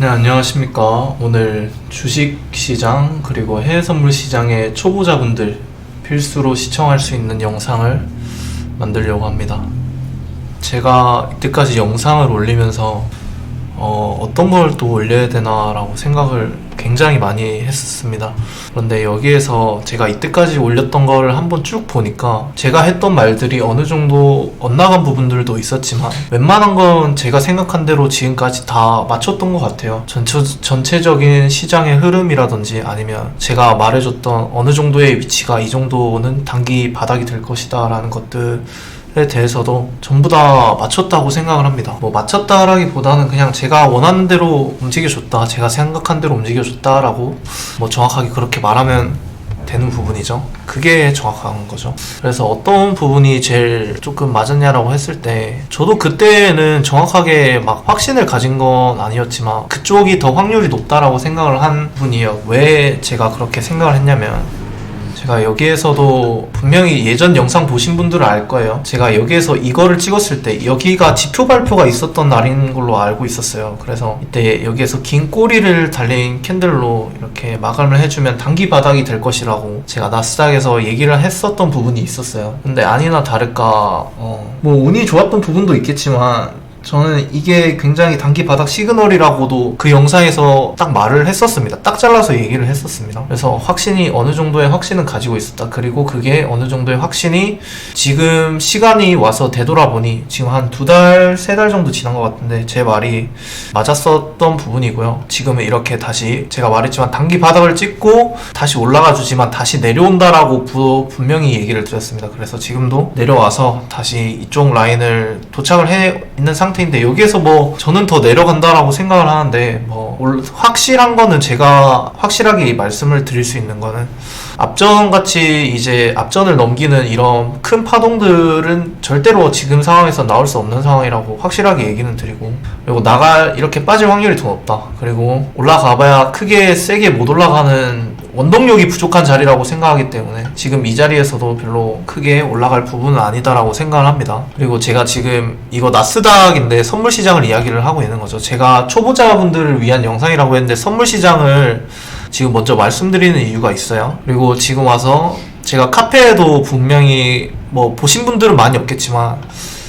네, 안녕하십니까. 오늘 주식시장 그리고 해외선물 시장의 초보자분들 필수로 시청할 수 있는 영상을 만들려고 합니다. 제가 이때까지 영상을 올리면서 어떤 걸 또 올려야 되나 라고 생각을 굉장히 많이 했었습니다. 그런데 여기에서 제가 이때까지 올렸던 걸 한번 쭉 보니까 제가 했던 말들이 어느 정도 엇나간 부분들도 있었지만 웬만한 건 제가 생각한 대로 지금까지 다 맞췄던 것 같아요. 전체적인 시장의 흐름이라든지 아니면 제가 말해줬던 어느 정도의 위치가 이 정도는 단기 바닥이 될 것이다 라는 것들 에 대해서도 전부 다 맞췄다고 생각을 합니다. 맞췄다라기보다는 그냥 제가 원하는 대로 움직여줬다, 제가 생각한 대로 움직여줬다라고 정확하게 그렇게 말하면 되는 부분이죠. 그게 정확한 거죠. 그래서 어떤 부분이 제일 조금 맞았냐라고 했을 때 저도 그때는 정확하게 막 확신을 가진 건 아니었지만 그쪽이 더 확률이 높다라고 생각을 한 부분이에요. 왜 제가 그렇게 생각을 했냐면 제가 여기에서도 분명히 예전 영상 보신 분들은 알 거예요. 제가 여기에서 이거를 찍었을 때 여기가 지표 발표가 있었던 날인 걸로 알고 있었어요. 그래서 이때 여기에서 긴 꼬리를 달린 캔들로 이렇게 마감을 해주면 단기 바닥이 될 것이라고 제가 나스닥에서 얘기를 했었던 부분이 있었어요. 근데 아니나 다를까 운이 좋았던 부분도 있겠지만 저는 이게 굉장히 단기 바닥 시그널이라고도 그 영상에서 딱 말을 했었습니다. 딱 잘라서 얘기를 했었습니다. 그래서 확신이 어느 정도의 확신은 가지고 있었다. 그리고 그게 어느 정도의 확신이 지금 시간이 와서 되돌아보니 지금 한 2달, 3달 정도 지난 것 같은데 제 말이 맞았었던 부분이고요. 지금은 이렇게 다시 제가 말했지만 단기 바닥을 찍고 다시 올라가 주지만 다시 내려온다라고 분명히 얘기를 드렸습니다. 그래서 지금도 내려와서 다시 이쪽 라인을 도착을 해 있는 상태인데 여기에서 저는 더 내려간다라고 생각을 하는데 확실한 거는 제가 확실하게 말씀을 드릴 수 있는 거는 앞전같이 이제 앞전을 넘기는 이런 큰 파동들은 절대로 지금 상황에서 나올 수 없는 상황이라고 확실하게 얘기는 드리고, 그리고 이렇게 빠질 확률이 더 높다. 그리고 올라가봐야 크게 세게 못 올라가는 원동력이 부족한 자리라고 생각하기 때문에 지금 이 자리에서도 별로 크게 올라갈 부분은 아니다라고 생각을 합니다. 그리고 제가 지금 이거 나스닥인데 선물시장을 이야기를 하고 있는 거죠. 제가 초보자분들을 위한 영상이라고 했는데 선물시장을 지금 먼저 말씀드리는 이유가 있어요. 그리고 지금 와서 제가 카페에도 분명히 보신 분들은 많이 없겠지만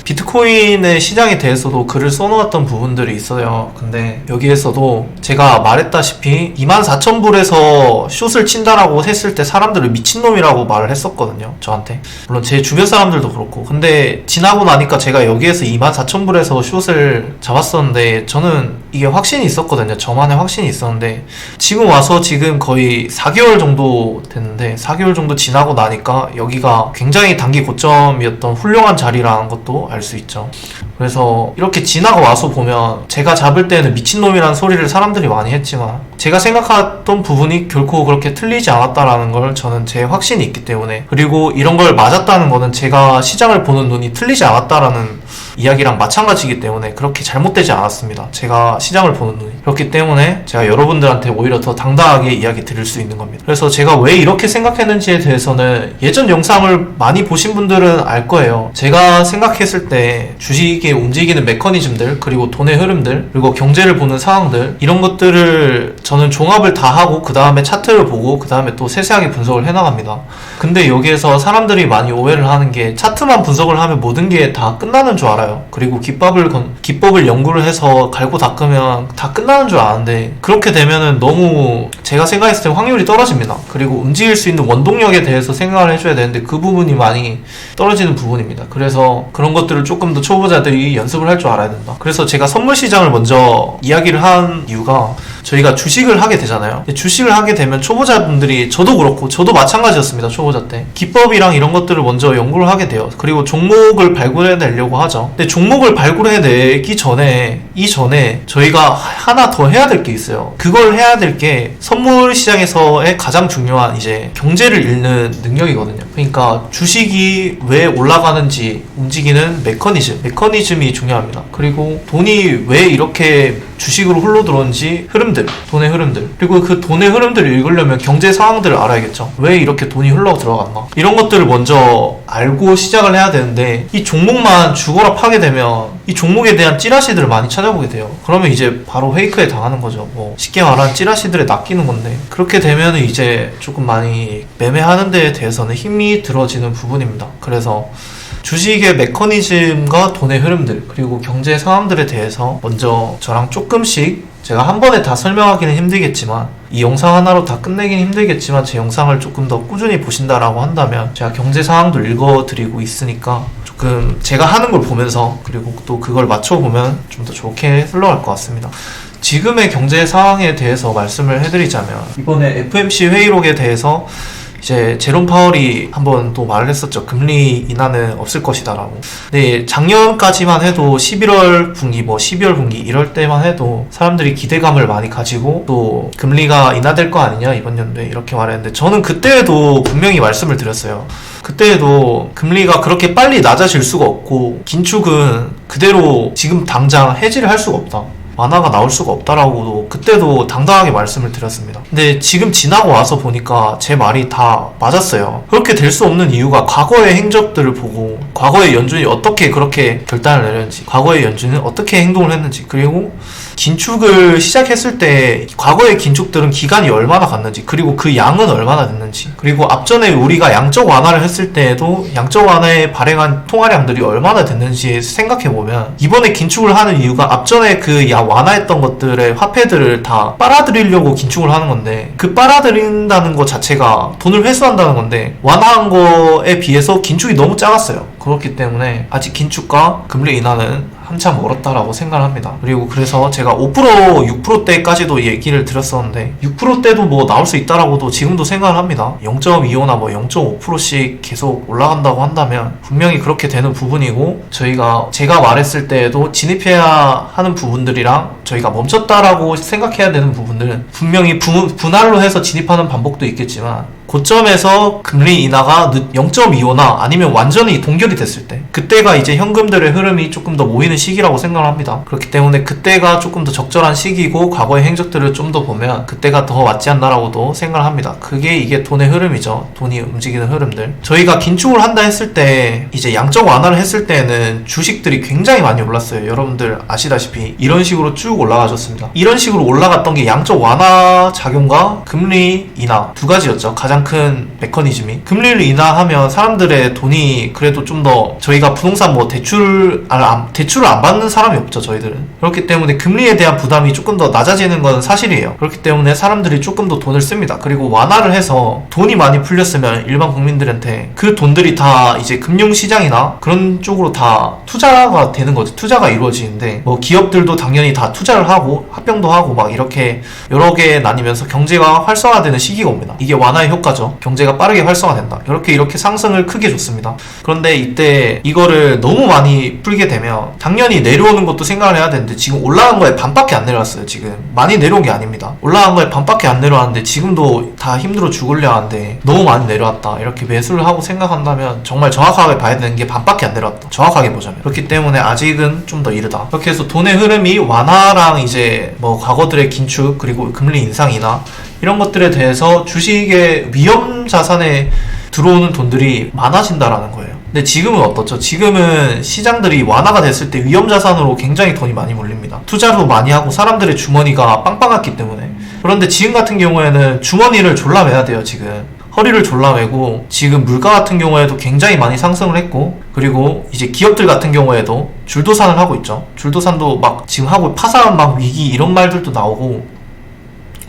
비트코인의 시장에 대해서도 글을 써놓았던 부분들이 있어요. 근데 여기에서도 제가 말했다시피 24,000불에서 숏을 친다라고 했을 때 사람들을 미친놈이라고 말을 했었거든요. 저한테. 물론 제 주변 사람들도 그렇고. 근데 지나고 나니까 제가 여기에서 24,000불에서 숏을 잡았었는데 저는 이게 확신이 있었거든요. 저만의 확신이 있었는데 지금 와서 지금 거의 4개월 정도 됐는데 4개월 정도 지나고 나니까 여기가 굉장히 단기 고점이었던 훌륭한 자리라는 것도 알 수 있죠. 그래서 이렇게 지나가 와서 보면 제가 잡을 때는 미친놈이라는 소리를 사람들이 많이 했지만 제가 생각했던 부분이 결코 그렇게 틀리지 않았다라는 걸 저는 제 확신이 있기 때문에, 그리고 이런 걸 맞았다는 거는 제가 시장을 보는 눈이 틀리지 않았다라는 이야기랑 마찬가지이기 때문에 그렇게 잘못되지 않았습니다. 제가 시장을 보는 눈이. 그렇기 때문에 제가 여러분들한테 오히려 더 당당하게 이야기 드릴 수 있는 겁니다. 그래서 제가 왜 이렇게 생각했는지에 대해서는 예전 영상을 많이 보신 분들은 알 거예요. 제가 생각했을 때 주식이 움직이는 메커니즘들, 그리고 돈의 흐름들, 그리고 경제를 보는 상황들, 이런 것들을 저는 종합을 다 하고 그 다음에 차트를 보고 그 다음에 또 세세하게 분석을 해나갑니다. 근데 여기에서 사람들이 많이 오해를 하는 게 차트만 분석을 하면 모든 게 다 끝나는 줄 알아요. 그리고 기법을 연구를 해서 갈고 닦으면 다 끝나는 줄 아는데 그렇게 되면은 너무 제가 생각했을 때 확률이 떨어집니다. 그리고 움직일 수 있는 원동력에 대해서 생각을 해줘야 되는데 그 부분이 많이 떨어지는 부분입니다. 그래서 그런 것들을 조금 더 초보자들이 연습을 할 줄 알아야 된다. 그래서 제가 선물시장을 먼저 이야기를 한 이유가 저희가 주식을 하게 되잖아요. 주식을 하게 되면 초보자분들이, 저도 그렇고 저도 마찬가지였습니다. 초보자 때 기법이랑 이런 것들을 먼저 연구를 하게 돼요. 그리고 종목을 발굴해내려고 하죠. 근데 종목을 발굴해내기 전에 이전에 저희가 하나 더 해야 될 게 있어요. 그걸 해야 될 게 선물시장에서의 가장 중요한 이제 경제를 읽는 능력이거든요. 그러니까 주식이 왜 올라가는지 움직이는 메커니즘이 중요합니다. 그리고 돈이 왜 이렇게 주식으로 흘러 들어온지 흐름들, 돈의 흐름들, 그리고 그 돈의 흐름들을 읽으려면 경제 상황들을 알아야겠죠. 왜 이렇게 돈이 흘러 들어갔나, 이런 것들을 먼저 알고 시작을 해야 되는데, 이 종목만 죽어라 파게 되면 이 종목에 대한 찌라시들을 많이 찾아보게 돼요. 그러면 이제 바로 페이크에 당하는 거죠. 뭐 쉽게 말하면 찌라시들에 낚이는 건데, 그렇게 되면 이제 조금 많이 매매하는 데에 대해서는 힘이 들어지는 부분입니다. 그래서 주식의 메커니즘과 돈의 흐름들, 그리고 경제 상황들에 대해서 먼저 저랑 조금씩, 제가 한 번에 다 설명하기는 힘들겠지만, 이 영상 하나로 다 끝내기는 힘들겠지만, 제 영상을 조금 더 꾸준히 보신다라고 한다면 제가 경제 상황도 읽어드리고 있으니까 조금 제가 하는 걸 보면서, 그리고 또 그걸 맞춰보면 좀 더 좋게 흘러갈 것 같습니다. 지금의 경제 상황에 대해서 말씀을 해드리자면, 이번에 FOMC 회의록에 대해서 이제 제롬 파월이 한번 또 말을 했었죠. 금리 인하는 없을 것이다라고. 근데 작년까지만 해도 11월 분기, 12월 분기 이럴 때만 해도 사람들이 기대감을 많이 가지고 또 금리가 인하될 거 아니냐 이번 연도에, 이렇게 말했는데, 저는 그때에도 분명히 말씀을 드렸어요. 그때에도 금리가 그렇게 빨리 낮아질 수가 없고, 긴축은 그대로 지금 당장 해지를 할 수가 없다, 완화가 나올 수가 없다라고도 그때도 당당하게 말씀을 드렸습니다. 근데 지금 지나고 와서 보니까 제 말이 다 맞았어요. 그렇게 될 수 없는 이유가 과거의 행적들을 보고, 과거의 연준이 어떻게 그렇게 결단을 내렸는지, 과거의 연준은 어떻게 행동을 했는지, 그리고 긴축을 시작했을 때 과거의 긴축들은 기간이 얼마나 갔는지, 그리고 그 양은 얼마나 됐는지, 그리고 앞전에 우리가 양적 완화를 했을 때에도 양적 완화에 발행한 통화량들이 얼마나 됐는지 생각해보면, 이번에 긴축을 하는 이유가 앞전에 그 완화했던 것들의 화폐들을 다 빨아들이려고 긴축을 하는 건데, 그 빨아들인다는 것 자체가 돈을 회수한다는 건데, 완화한 거에 비해서 긴축이 너무 작았어요. 그렇기 때문에 아직 긴축과 금리 인하는 한참 멀었다라고 생각을 합니다. 그리고 그래서 제가 5%, 6%대까지도 얘기를 드렸었는데, 6%대도 뭐 나올 수 있다라고도 지금도 생각을 합니다. 0.25나 0.5%씩 계속 올라간다고 한다면 분명히 그렇게 되는 부분이고, 제가 말했을 때에도 진입해야 하는 부분들이랑 저희가 멈췄다라고 생각해야 되는 부분들은 분명히 분할로 해서 진입하는 방법도 있겠지만, 고점에서 금리 인하가 0.25나 아니면 완전히 동결이 됐을 때, 그때가 이제 현금들의 흐름이 조금 더 모이는 시기라고 생각을 합니다. 그렇기 때문에 그때가 조금 더 적절한 시기고, 과거의 행적들을 좀 더 보면 그때가 더 맞지 않나라고도 생각을 합니다. 그게 이게 돈의 흐름이죠. 돈이 움직이는 흐름들. 저희가 긴축을 한다 했을 때, 이제 양적 완화를 했을 때는 주식들이 굉장히 많이 올랐어요. 여러분들 아시다시피 이런 식으로 쭉 올라가셨습니다. 이런 식으로 올라갔던 게 양적 완화 작용과 금리 인하 두 가지였죠. 가장 큰 메커니즘이. 금리를 인하하면 사람들의 돈이 그래도 좀 더, 저희가 부동산 대출을 안 받는 사람이 없죠, 저희들은. 그렇기 때문에 금리에 대한 부담이 조금 더 낮아지는 건 사실이에요. 그렇기 때문에 사람들이 조금 더 돈을 씁니다. 그리고 완화를 해서 돈이 많이 풀렸으면 일반 국민들한테 그 돈들이 다 이제 금융시장이나 그런 쪽으로 다 투자가 되는 거죠. 투자가 이루어지는데, 기업들도 당연히 다 투자를 하고 합병도 하고 막 이렇게 여러 개 나뉘면서 경제가 활성화되는 시기가 옵니다. 이게 완화의 효과죠. 경제가 빠르게 활성화된다. 이렇게 상승을 크게 줬습니다. 그런데 이때 이거를 너무 많이 풀게 되면 당연히 내려오는 것도 생각을 해야 되는데, 지금 올라간 거에 반밖에 안 내려왔어요. 지금 많이 내려온 게 아닙니다. 올라간 거에 반밖에 안 내려왔는데 지금도 다 힘들어 죽으려 하는데 너무 많이 내려왔다, 이렇게 매수를 하고 생각한다면 정말 정확하게 봐야 되는 게 반밖에 안 내려왔다, 정확하게 보자면. 그렇기 때문에 아직은 좀 더 이르다. 그렇게 해서 돈의 흐름이 완화랑 이제 과거들의 긴축, 그리고 금리 인상 인하, 이런 것들에 대해서 주식의 위험 자산에 들어오는 돈들이 많아진다라는 거예요. 근데 지금은 어떻죠? 지금은 시장들이 완화가 됐을 때 위험 자산으로 굉장히 돈이 많이 몰립니다. 투자도 많이 하고 사람들의 주머니가 빵빵했기 때문에. 그런데 지금 같은 경우에는 주머니를 졸라매야 돼요. 지금 허리를 졸라매고, 지금 물가 같은 경우에도 굉장히 많이 상승을 했고, 그리고 이제 기업들 같은 경우에도 줄도산을 하고 있죠. 줄도산도 지금 하고, 파산 위기 이런 말들도 나오고,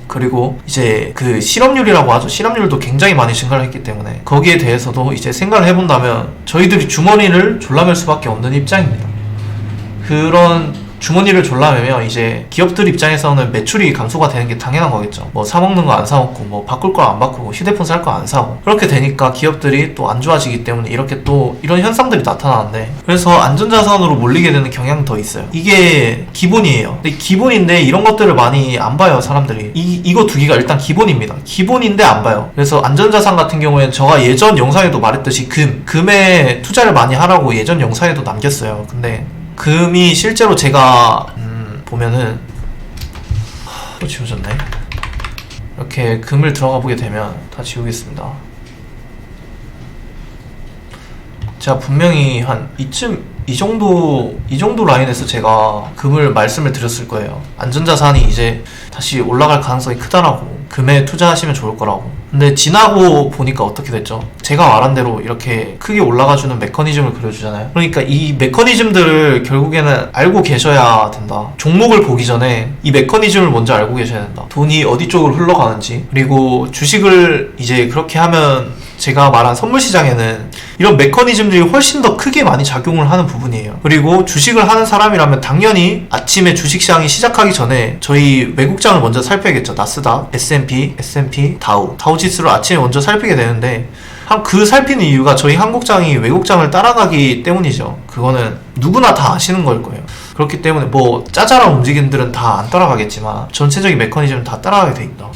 그리고 이제 그 실업률이라고 하죠. 실업률도 굉장히 많이 증가를 했기 때문에 거기에 대해서도 이제 생각을 해본다면 저희들이 주머니를 졸라맬 수밖에 없는 입장입니다. 그런 주머니를 졸라매면 이제 기업들 입장에서는 매출이 감소가 되는 게 당연한 거겠죠. 사먹는 거 안 사먹고, 바꿀 거 안 바꾸고, 휴대폰 살 거 안 사고, 그렇게 되니까 기업들이 또 안 좋아지기 때문에 이렇게 또 이런 현상들이 나타나는데, 그래서 안전자산으로 몰리게 되는 경향이 더 있어요. 이게 기본이에요. 근데 기본인데 이런 것들을 많이 안 봐요, 사람들이. 이거 두 개가 일단 기본입니다. 기본인데 안 봐요. 그래서 안전자산 같은 경우에는 제가 예전 영상에도 말했듯이 금에 투자를 많이 하라고 예전 영상에도 남겼어요. 근데 금이 실제로 제가 보면은 또 지워졌네. 이렇게 금을 들어가 보게 되면 다 지우겠습니다. 제가 분명히 한 이 정도 라인에서 제가 금을 말씀을 드렸을 거예요. 안전자산이 이제 다시 올라갈 가능성이 크다라고, 금에 투자하시면 좋을 거라고. 근데 지나고 보니까 어떻게 됐죠? 제가 말한 대로 이렇게 크게 올라가주는 메커니즘을 그려주잖아요. 그러니까 이 메커니즘들을 결국에는 알고 계셔야 된다. 종목을 보기 전에 이 메커니즘을 먼저 알고 계셔야 된다. 돈이 어디 쪽으로 흘러가는지, 그리고 주식을 이제 그렇게 하면 제가 말한 선물 시장에는 이런 메커니즘들이 훨씬 더 크게 많이 작용을 하는 부분이에요. 그리고 주식을 하는 사람이라면 당연히 아침에 주식시장이 시작하기 전에 저희 외국장을 먼저 살펴야겠죠. 나스닥, S&P, 다우 지수를 아침에 먼저 살피게 되는데, 그 살피는 이유가 저희 한국장이 외국장을 따라가기 때문이죠. 그거는 누구나 다 아시는 걸 거예요. 그렇기 때문에 뭐 짜잘한 움직임들은 다 안 따라가겠지만 전체적인 메커니즘은 다 따라가게 돼 있다.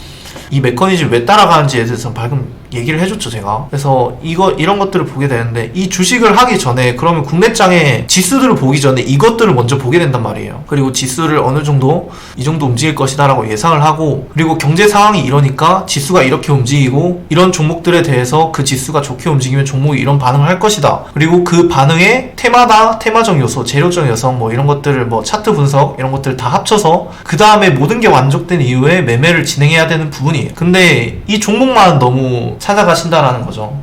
이 메커니즘 왜 따라가는지에 대해서 방금 얘기를 해줬죠, 제가. 그래서 이런 것들을 보게 되는데, 이 주식을 하기 전에 그러면 국내장에 지수들을 보기 전에 이것들을 먼저 보게 된단 말이에요. 그리고 지수를 어느 정도 이 정도 움직일 것이다 라고 예상을 하고, 그리고 경제 상황이 이러니까 지수가 이렇게 움직이고, 이런 종목들에 대해서 그 지수가 좋게 움직이면 종목이 이런 반응을 할 것이다. 그리고 그 반응에 테마적 요소, 재료적 요소, 뭐 이런 것들을, 뭐 차트 분석 이런 것들을 다 합쳐서 그 다음에 모든 게 완족된 이후에 매매를 진행해야 되는 부분이에요. 근데 이 종목만 너무 찾아가신다라는 거죠.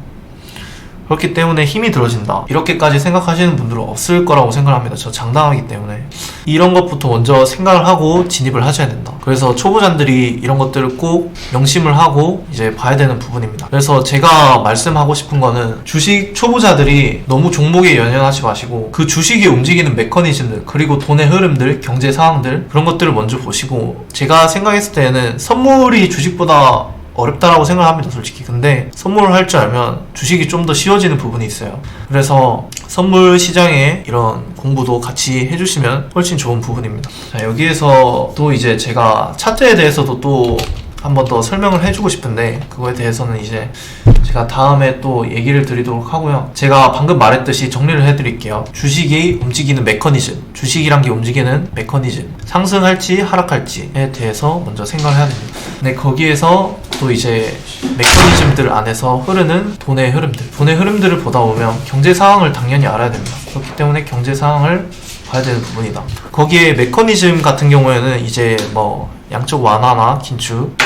그렇기 때문에 힘이 들어진다, 이렇게까지 생각하시는 분들은 없을 거라고 생각합니다. 저 장담하기 때문에. 이런 것부터 먼저 생각을 하고 진입을 하셔야 된다. 그래서 초보자들이 이런 것들을 꼭 명심을 하고 이제 봐야 되는 부분입니다. 그래서 제가 말씀하고 싶은 거는, 주식 초보자들이 너무 종목에 연연하지 마시고 그 주식이 움직이는 메커니즘들, 그리고 돈의 흐름들, 경제 상황들, 그런 것들을 먼저 보시고, 제가 생각했을 때는 선물이 주식보다 어렵다라고 생각합니다, 솔직히. 근데 선물을 할 줄 알면 주식이 좀 더 쉬워지는 부분이 있어요. 그래서 선물 시장에 이런 공부도 같이 해주시면 훨씬 좋은 부분입니다. 자, 여기에서 또 이제 제가 차트에 대해서도 또 한 번 더 설명을 해주고 싶은데, 그거에 대해서는 이제 제가 다음에 또 얘기를 드리도록 하고요. 제가 방금 말했듯이 정리를 해드릴게요. 주식이 움직이는 메커니즘, 주식이란 게 움직이는 메커니즘, 상승할지 하락할지에 대해서 먼저 생각을 해야 됩니다. 근데 거기에서 또 이제 메커니즘들 안에서 흐르는 돈의 흐름들을 보다 보면 경제 상황을 당연히 알아야 됩니다. 그렇기 때문에 경제 상황을 봐야 되는 부분이다. 거기에 메커니즘 같은 경우에는 이제 뭐 양적 완화나 긴축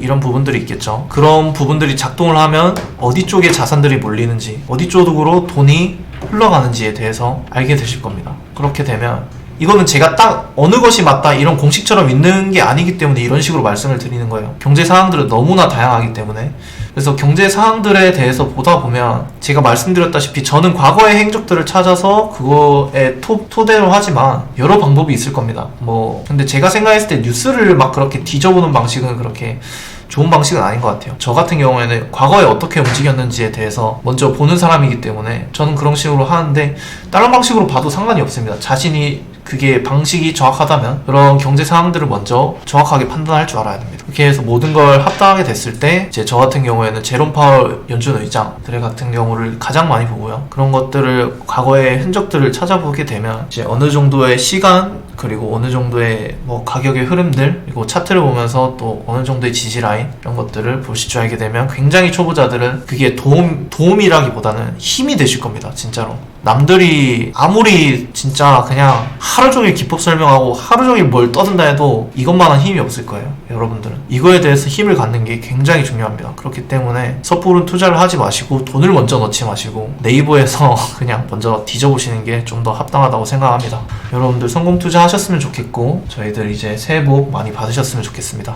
이런 부분들이 있겠죠. 그런 부분들이 작동을 하면 어디 쪽에 자산들이 몰리는지, 어디 쪽으로 돈이 흘러가는지에 대해서 알게 되실 겁니다. 그렇게 되면, 이거는 제가 딱 어느 것이 맞다 이런 공식처럼 있는 게 아니기 때문에 이런 식으로 말씀을 드리는 거예요. 경제 상황들은 너무나 다양하기 때문에. 그래서 경제 상황들에 대해서 보다 보면, 제가 말씀드렸다시피 저는 과거의 행적들을 찾아서 그거에 토대로 하지만 여러 방법이 있을 겁니다. 뭐 근데 제가 생각했을 때 뉴스를 막 그렇게 뒤져보는 방식은 그렇게 좋은 방식은 아닌 것 같아요. 저 같은 경우에는 과거에 어떻게 움직였는지에 대해서 먼저 보는 사람이기 때문에 저는 그런 식으로 하는데, 다른 방식으로 봐도 상관이 없습니다. 자신이 그게 방식이 정확하다면 그런 경제 상황들을 먼저 정확하게 판단할 줄 알아야 됩니다. 그렇게 해서 모든 걸 합당하게 됐을 때, 이제 저 같은 경우에는 제롬 파월 연준 의장들 같은 경우를 가장 많이 보고요. 그런 것들을, 과거의 흔적들을 찾아보게 되면 이제 어느 정도의 시간, 그리고 어느 정도의 뭐 가격의 흐름들, 그리고 차트를 보면서 또 어느 정도의 지지 라인, 이런 것들을 보실 줄 알게 되면 굉장히 초보자들은 그게 도움이라기보다는 힘이 되실 겁니다. 진짜로. 남들이 아무리 진짜 그냥 하루 종일 기법 설명하고 하루 종일 뭘 떠든다 해도 이것만한 힘이 없을 거예요. 여러분들은 이거에 대해서 힘을 갖는 게 굉장히 중요합니다. 그렇기 때문에 섣부른 투자를 하지 마시고, 돈을 먼저 넣지 마시고 네이버에서 그냥 먼저 뒤져보시는 게 좀 더 합당하다고 생각합니다. 여러분들 성공 투자 하셨으면 좋겠고, 저희들 이제 새해 복 많이 받으셨으면 좋겠습니다.